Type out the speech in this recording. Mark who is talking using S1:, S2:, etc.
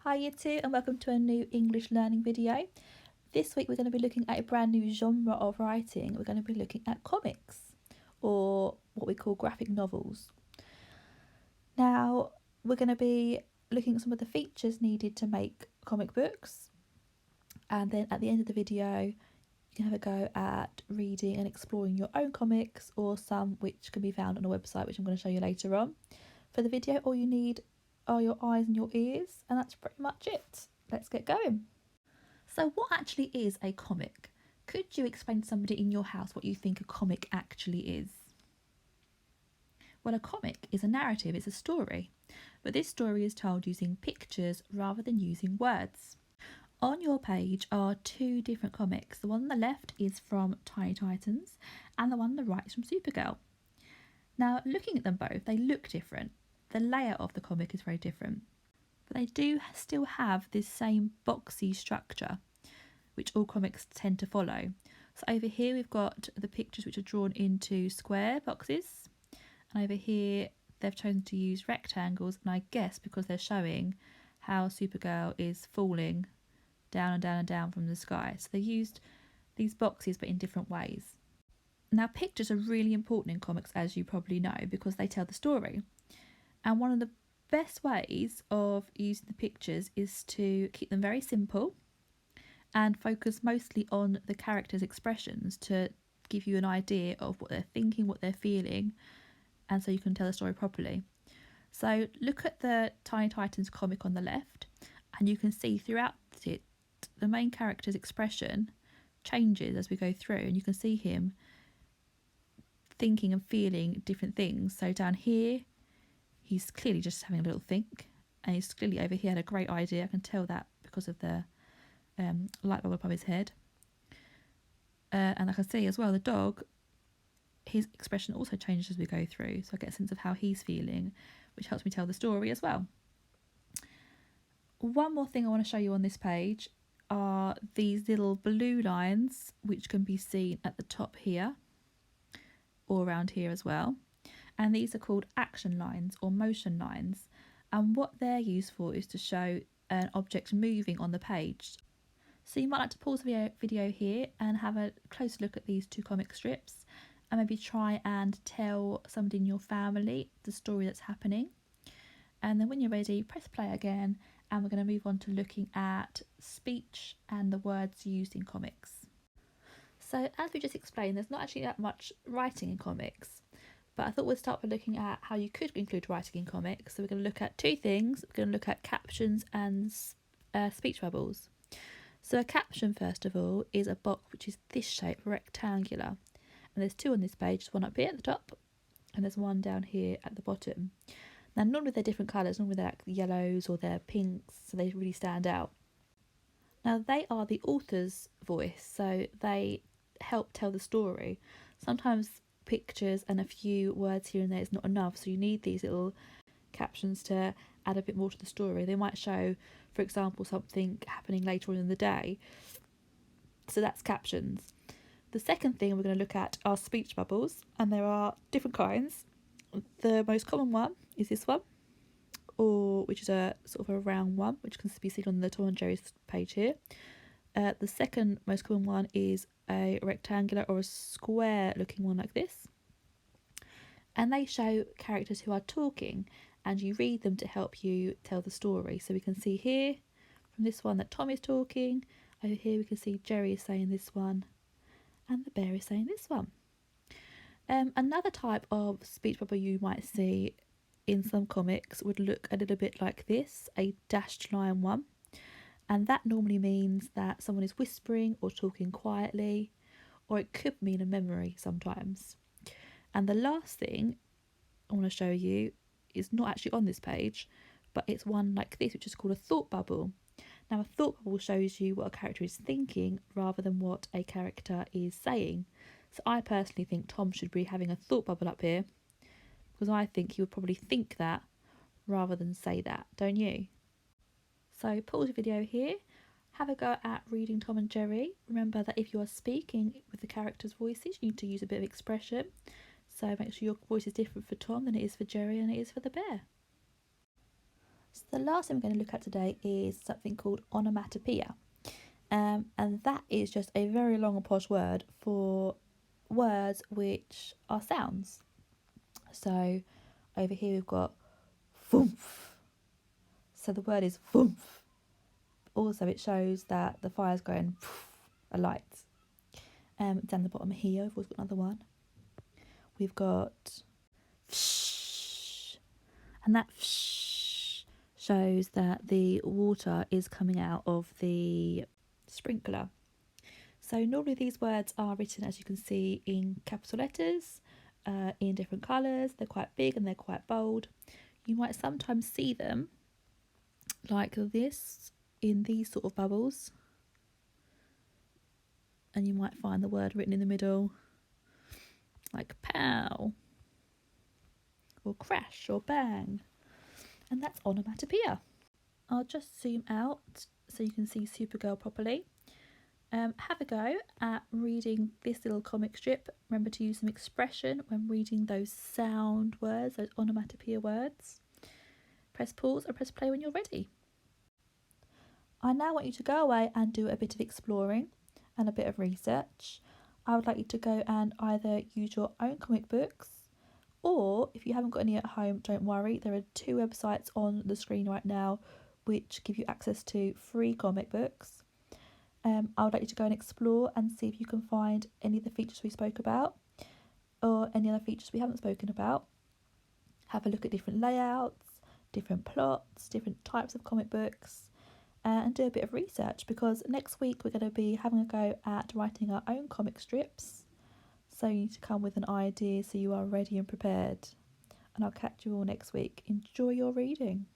S1: Hi Year 2 and welcome to a new English learning video. This week we're going to be looking at a brand new genre of writing. We're going to be looking at comics, or what we call graphic novels. Now we're going to be looking at some of the features needed to make comic books, and then at the end of the video you can have a go at reading and exploring your own comics, or some which can be found on a website which I'm going to show you later on. For the video all you need are your eyes and your ears, and that's pretty much it. Let's get going. So what actually is a comic? Could you explain to somebody in your house what you think a comic actually is? Well, a comic is a narrative, it's a story, but this story is told using pictures rather than using words. On your page are two different comics. The one on the left is from Tiny Titans and the one on the right is from Supergirl. Now, looking at them both, they look different. The layout of the comic is very different, but they do still have this same boxy structure which all comics tend to follow. So over here we've got the pictures which are drawn into square boxes, and over here they've chosen to use rectangles, and I guess because they're showing how Supergirl is falling down and down and down from the sky. So they used these boxes but in different ways. Now, pictures are really important in comics, as you probably know, because they tell the story. And one of the best ways of using the pictures is to keep them very simple and focus mostly on the characters' expressions to give you an idea of what they're thinking, what they're feeling, and so you can tell the story properly. So look at the Tiny Titans comic on the left, and you can see throughout it the main character's expression changes as we go through, and you can see him thinking and feeling different things. So down here he's clearly just having a little think, and he's clearly over here had a great idea. I can tell that because of the light bulb above his head. And I can see as well the dog, his expression also changes as we go through, so I get a sense of how he's feeling, which helps me tell the story as well. One more thing I want to show you on this page are these little blue lines which can be seen at the top here or around here as well. And these are called action lines or motion lines, and what they're used for is to show an object moving on the page. So you might like to pause the video here and have a close look at these two comic strips, and maybe try and tell somebody in your family the story that's happening. And then when you're ready, press play again, and we're going to move on to looking at speech and the words used in comics. So as we just explained, there's not actually that much writing in comics, but I thought we'd start by looking at how you could include writing in comics. So we're going to look at two things. We're going to look at captions and speech bubbles. So a caption, first of all, is a box which is this shape, rectangular. And there's two on this page. There's one up here at the top, and there's one down here at the bottom. Now, normally they're different colours. Normally they're like yellows or they're pinks, so they really stand out. Now, they are the author's voice, so they help tell the story. Sometimes pictures and a few words here and there is not enough, so you need these little captions to add a bit more to the story. They might show, for example, something happening later on in the day, so that's captions. The second thing we're going to look at are speech bubbles, and there are different kinds. The most common one is this one, which is a sort of a round one, which can be seen on the Tom and Jerry's page here. The second most common one is a rectangular or a square looking one like this, and they show characters who are talking, and you read them to help you tell the story. So we can see here from this one that Tom is talking. Over here we can see Jerry is saying this one, and the bear is saying this one. Another type of speech bubble you might see in some comics would look a little bit like this, a dashed line one. And that normally means that someone is whispering or talking quietly, or it could mean a memory sometimes. And the last thing I want to show you is not actually on this page, but it's one like this, which is called a thought bubble. Now, a thought bubble shows you what a character is thinking rather than what a character is saying. So I personally think Tom should be having a thought bubble up here, because I think he would probably think that rather than say that, don't you? So pause the video here, have a go at reading Tom and Jerry. Remember that if you are speaking with the characters' voices, you need to use a bit of expression. So make sure your voice is different for Tom than it is for Jerry and it is for the bear. So the last thing we're going to look at today is something called onomatopoeia. And that is just a very long and posh word for words which are sounds. So over here we've got "foomph." So the word is "foomph." Also, it shows that the fire's going a light. Down the bottom here, we've also got another one. We've got "fsh," and that "fsh" shows that the water is coming out of the sprinkler. So normally these words are written, as you can see, in capital letters, in different colours. They're quite big and they're quite bold. You might sometimes see them like this in these sort of bubbles, and you might find the word written in the middle like pow or crash or bang, and that's onomatopoeia. I'll just zoom out so you can see Supergirl properly. Have a go at reading this little comic strip. Remember to use some expression when reading those sound words, those onomatopoeia words. Press pause or press play when you're ready. I now want you to go away and do a bit of exploring and a bit of research. I would like you to go and either use your own comic books, or if you haven't got any at home, don't worry. There are 2 websites on the screen right now which give you access to free comic books. I would like you to go and explore and see if you can find any of the features we spoke about or any other features we haven't spoken about. Have a look at different layouts, different plots, different types of comic books, and do a bit of research, because next week we're going to be having a go at writing our own comic strips. So you need to come with an idea so you are ready and prepared. And I'll catch you all next week. Enjoy your reading.